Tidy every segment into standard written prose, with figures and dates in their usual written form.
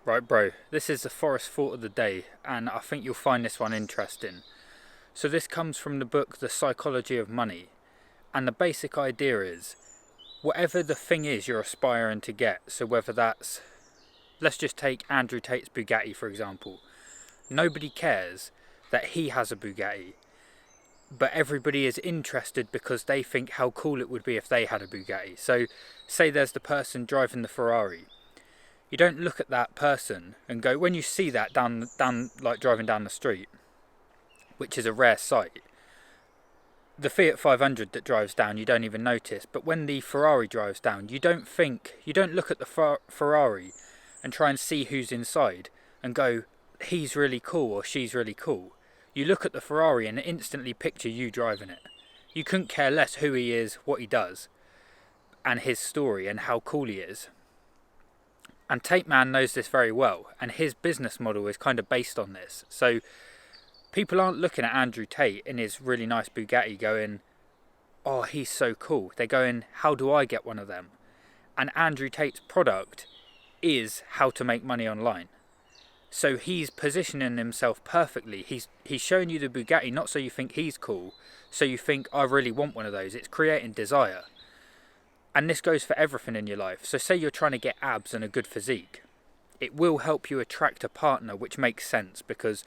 Right, bro, this is the forest thought of the day, and I think you'll find this one interesting. So, this comes from the book The Psychology of Money, and the basic idea is whatever the thing is you're aspiring to get, so whether that's, let's just take Andrew Tate's Bugatti for example. Nobody cares that he has a Bugatti, but everybody is interested because they think how cool it would be if they had a Bugatti. So, say there's the person driving the Ferrari. You don't look at that person and go, when you see that down like driving down the street, which is a rare sight. The Fiat 500 that drives down, you don't even notice. But when the Ferrari drives down, you don't look at the Ferrari and try and see who's inside and go, he's really cool or she's really cool. You look at the Ferrari and instantly picture you driving it. You couldn't care less who he is, what he does, and his story and how cool he is. And Tate Man knows this very well, and his business model is kind of based on this. So people aren't looking at Andrew Tate in his really nice Bugatti going, oh, he's so cool. They're going, how do I get one of them? And Andrew Tate's product is how to make money online. So he's positioning himself perfectly. He's showing you the Bugatti not so you think he's cool, so you think, I really want one of those. It's creating desire. And this goes for everything in your life. So say you're trying to get abs and a good physique. It will help you attract a partner, which makes sense because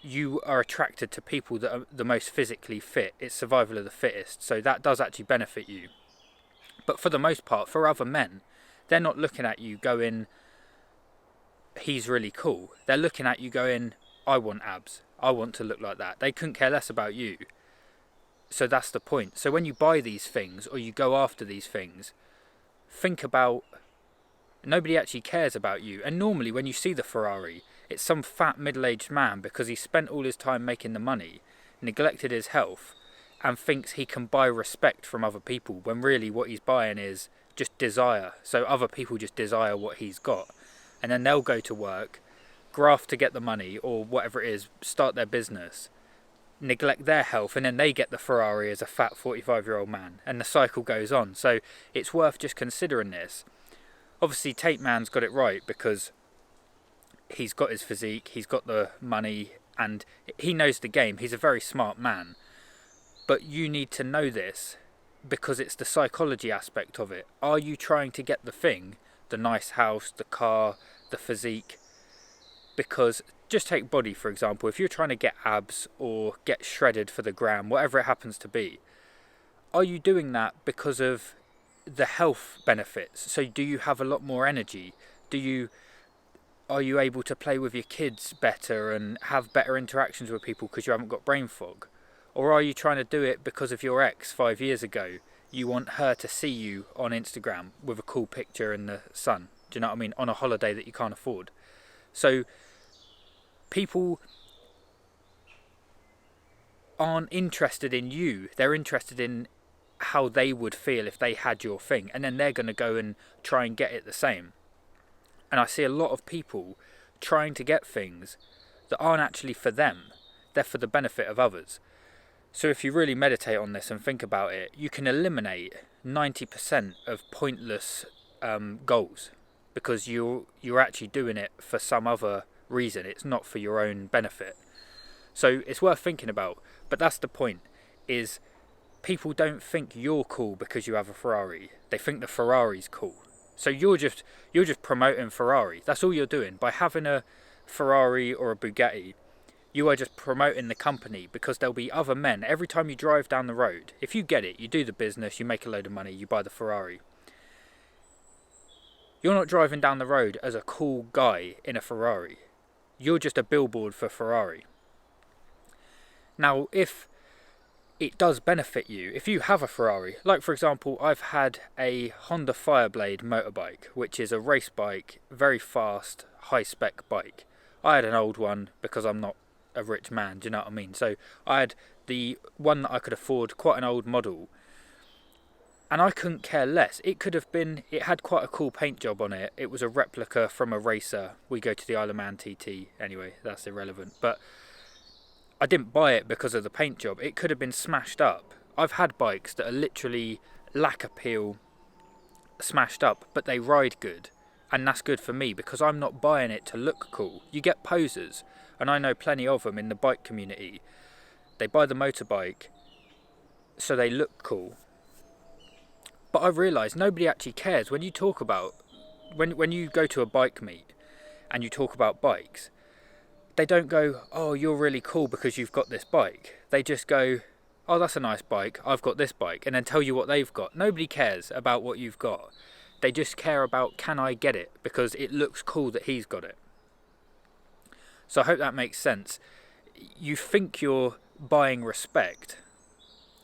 you are attracted to people that are the most physically fit. It's survival of the fittest. So that does actually benefit you. But for the most part, for other men, they're not looking at you going, he's really cool. They're looking at you going, I want abs. I want to look like that. They couldn't care less about you. So that's the point. So when you buy these things or you go after these things, think about, nobody actually cares about you. And normally when you see the Ferrari, it's some fat middle-aged man because he spent all his time making the money, neglected his health, and thinks he can buy respect from other people when really what he's buying is just desire. So other people just desire what he's got. And then they'll go to work, graft to get the money or whatever it is, start their business, neglect their health, and then they get the Ferrari as a fat 45-year-old man, and the cycle goes on. So it's worth just considering this. Obviously Tate Man's got it right because he's got his physique, he's got the money, and he knows the game. He's a very smart man. But you need to know this because it's the psychology aspect of it. Are you trying to get the thing, the nice house, the car, the physique? Because just take body for example. If you're trying to get abs or get shredded for the gram, whatever it happens to be, are you doing that because of the health benefits? So do you have a lot more energy? Are you able to play with your kids better and have better interactions with people because you haven't got brain fog? Or are you trying to do it because of your ex 5 years ago? You want her to see you on Instagram with a cool picture in the sun. Do you know what I mean? On a holiday that you can't afford. So people aren't interested in you. They're interested in how they would feel if they had your thing. And then they're going to go and try and get it the same. And I see a lot of people trying to get things that aren't actually for them. They're for the benefit of others. So if you really meditate on this and think about it, you can eliminate 90% of pointless goals because you're actually doing it for some other reason. It's not for your own benefit. So it's worth thinking about. But that's the point, is people don't think you're cool because you have a Ferrari. They think the Ferrari's cool. So you're just promoting Ferrari. That's all you're doing. By having a Ferrari or a Bugatti, you are just promoting the company because there'll be other men. Every time you drive down the road, if you get it, you do the business, you make a load of money, you buy the Ferrari. You're not driving down the road as a cool guy in a Ferrari. You're just a billboard for Ferrari. Now, if it does benefit you, if you have a Ferrari, like for example, I've had a Honda Fireblade motorbike, which is a race bike, very fast, high-spec bike. I had an old one because I'm not a rich man, do you know what I mean? So I had the one that I could afford, quite an old model, and I couldn't care less. It had quite a cool paint job on it. It was a replica from a racer. We go to the Isle of Man TT. Anyway, that's irrelevant. But I didn't buy it because of the paint job. It could have been smashed up. I've had bikes that are literally lack appeal, smashed up, but they ride good. And that's good for me because I'm not buying it to look cool. You get posers, and I know plenty of them in the bike community. They buy the motorbike so they look cool. But I've realised nobody actually cares when you talk about, when you go to a bike meet and you talk about bikes, they don't go, oh, you're really cool because you've got this bike. They just go, oh, that's a nice bike, I've got this bike, and then tell you what they've got. Nobody cares about what you've got. They just care about, can I get it? Because it looks cool that he's got it. So I hope that makes sense. You think you're buying respect,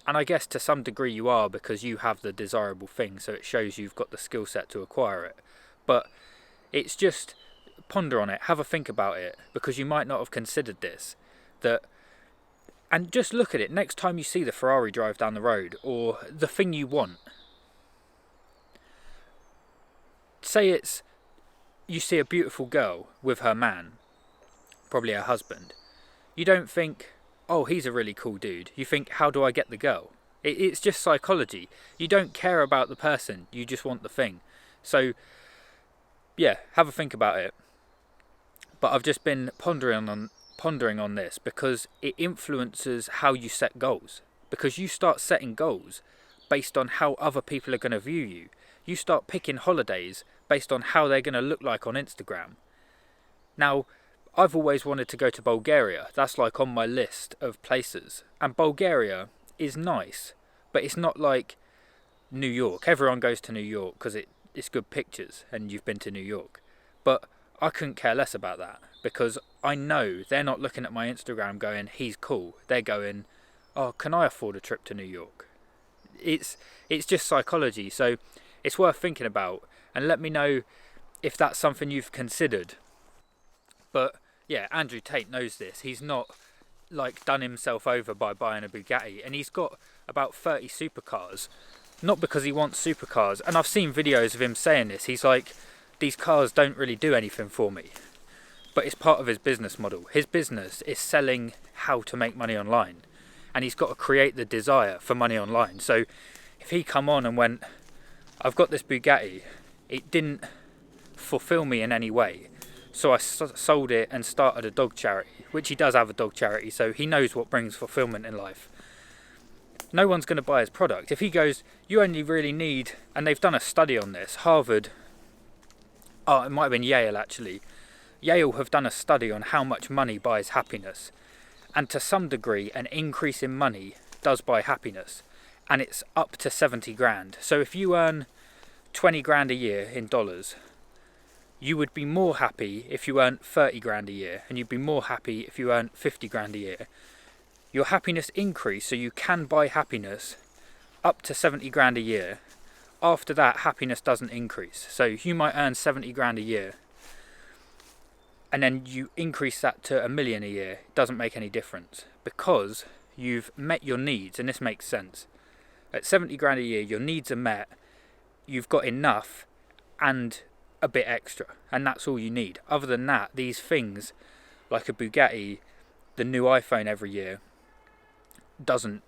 and I guess to some degree you are because you have the desirable thing, so it shows you've got the skill set to acquire it. But it's just, ponder on it, have a think about it, because you might not have considered this. And just look at it next time you see the Ferrari drive down the road, or the thing you want. Say you see a beautiful girl with her man, probably her husband. You don't think, oh, he's a really cool dude. You think, how do I get the girl? It's just psychology. You don't care about the person, you just want the thing. So, yeah, have a think about it. But I've just been pondering on this because it influences how you set goals. Because you start setting goals based on how other people are going to view you. You start picking holidays based on how they're going to look like on Instagram. Now, I've always wanted to go to Bulgaria. That's like on my list of places. And Bulgaria is nice, but it's not like New York. Everyone goes to New York because it's good pictures and you've been to New York. But I couldn't care less about that because I know they're not looking at my Instagram going, he's cool. They're going, oh, can I afford a trip to New York? It's just psychology. So it's worth thinking about, and let me know if that's something you've considered. But yeah, Andrew Tate knows this. He's not like done himself over by buying a Bugatti, and he's got about 30 supercars, not because he wants supercars. And I've seen videos of him saying this. He's like, these cars don't really do anything for me, but it's part of his business model. His business is selling how to make money online, and he's got to create the desire for money online. So if he come on and went, I've got this Bugatti, it didn't fulfill me in any way, so I sold it and started a dog charity, which he does have a dog charity, so he knows what brings fulfillment in life. No one's going to buy his product. If he goes, you only really need, and they've done a study on this, Harvard, it might have been Yale actually, Yale have done a study on how much money buys happiness, and to some degree an increase in money does buy happiness, and it's up to 70 grand. So if you earn 20 grand a year in dollars, you would be more happy if you earn 30 grand a year, and you'd be more happy if you earn 50 grand a year. Your happiness increase, so you can buy happiness up to 70 grand a year. After that, happiness doesn't increase. So you might earn 70 grand a year, and then you increase that to $1 million a year. It doesn't make any difference because you've met your needs, and this makes sense. At 70 grand a year, your needs are met, you've got enough and a bit extra, and that's all you need. Other than that, these things like a Bugatti, the new iPhone every year, doesn't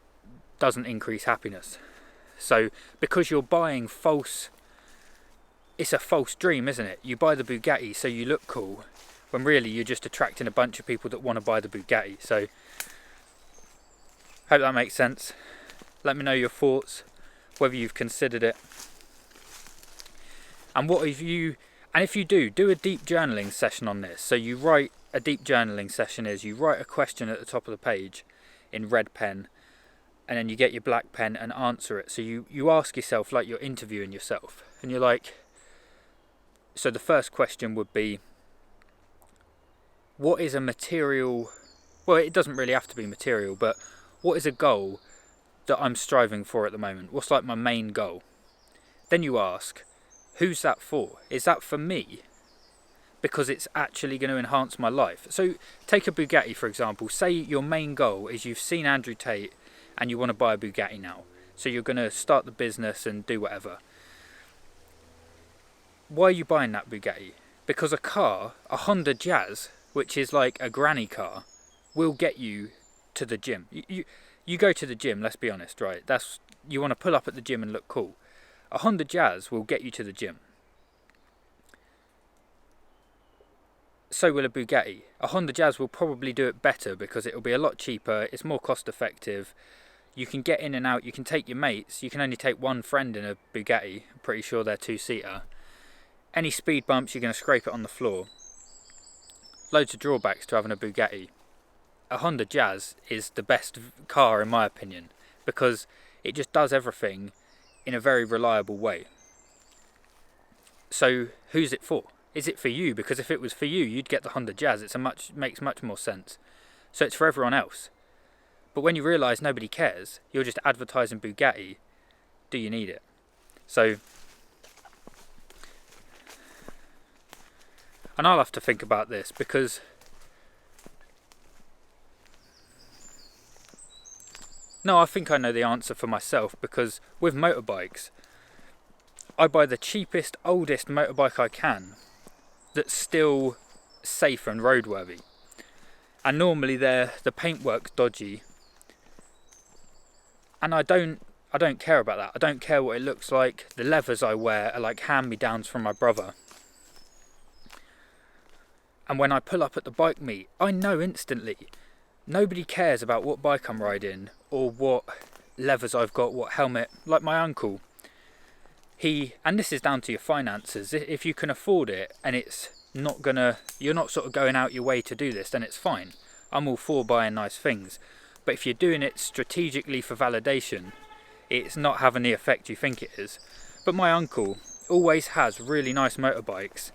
increase happiness. So because you're buying false, it's a false dream, isn't it? You buy the Bugatti so you look cool, when really you're just attracting a bunch of people that want to buy the Bugatti. So hope that makes sense. Let me know your thoughts, whether you've considered it, and if you do a deep journaling session on this. So you write, a deep journaling session is you write a question at the top of the page in red pen, and then you get your black pen and answer it. So you ask yourself like you're interviewing yourself, and you're like, so the first question would be, what is a material, well, it doesn't really have to be material, but what is a goal that I'm striving for at the moment? What's like my main goal? Then you ask, who's that for? Is that for me? Because it's actually going to enhance my life. So take a Bugatti, for example. Say your main goal is you've seen Andrew Tate and you want to buy a Bugatti now. So you're going to start the business and do whatever. Why are you buying that Bugatti? Because a Honda Jazz, which is like a granny car, will get you to the gym. You go to the gym, let's be honest, right? You want to pull up at the gym and look cool. A Honda Jazz will get you to the gym. so will a Bugatti. A Honda Jazz will probably do it better because it'll be a lot cheaper, it's more cost effective. You can get in and out, you can take your mates. You can only take one friend in a Bugatti. I'm pretty sure they're two-seater. Any speed bumps, you're going to scrape it on the floor. Loads of drawbacks to having a Bugatti. A Honda Jazz is the best car in my opinion because it just does everything in a very reliable way. So who's it for? Is it for you? Because if it was for you, you'd get the Honda Jazz. Makes much more sense. So it's for everyone else. But when you realise nobody cares, you're just advertising Bugatti, do you need it? So, and I'll have to think about this because no, I think I know the answer for myself because with motorbikes, I buy the cheapest, oldest motorbike I can that's still safe and roadworthy. And normally the paintwork's dodgy. And I don't care about that. I don't care what it looks like. The leathers I wear are like hand-me-downs from my brother. And when I pull up at the bike meet, I know instantly. Nobody cares about what bike I'm riding or what leathers I've got, what helmet. Like my uncle, and this is down to your finances. If you can afford it and you're not sort of going out your way to do this, then it's fine. I'm all for buying nice things. But if you're doing it strategically for validation, it's not having the effect you think it is. But my uncle always has really nice motorbikes.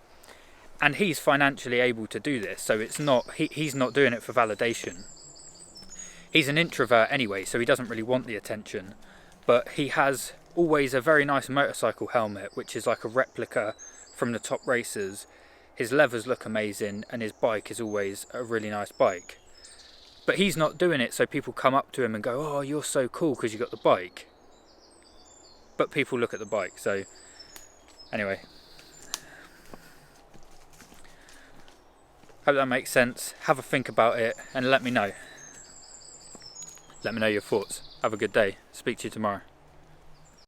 And he's financially able to do this, so he's not doing it for validation. He's an introvert anyway, so he doesn't really want the attention. But he has always a very nice motorcycle helmet, which is like a replica from the top racers. His leathers look amazing, and his bike is always a really nice bike. But he's not doing it so people come up to him and go, oh, you're so cool because you got the bike. But people look at the bike, so anyway. Hope that makes sense. Have a think about it and let me know. Let me know your thoughts. Have a good day. Speak to you tomorrow.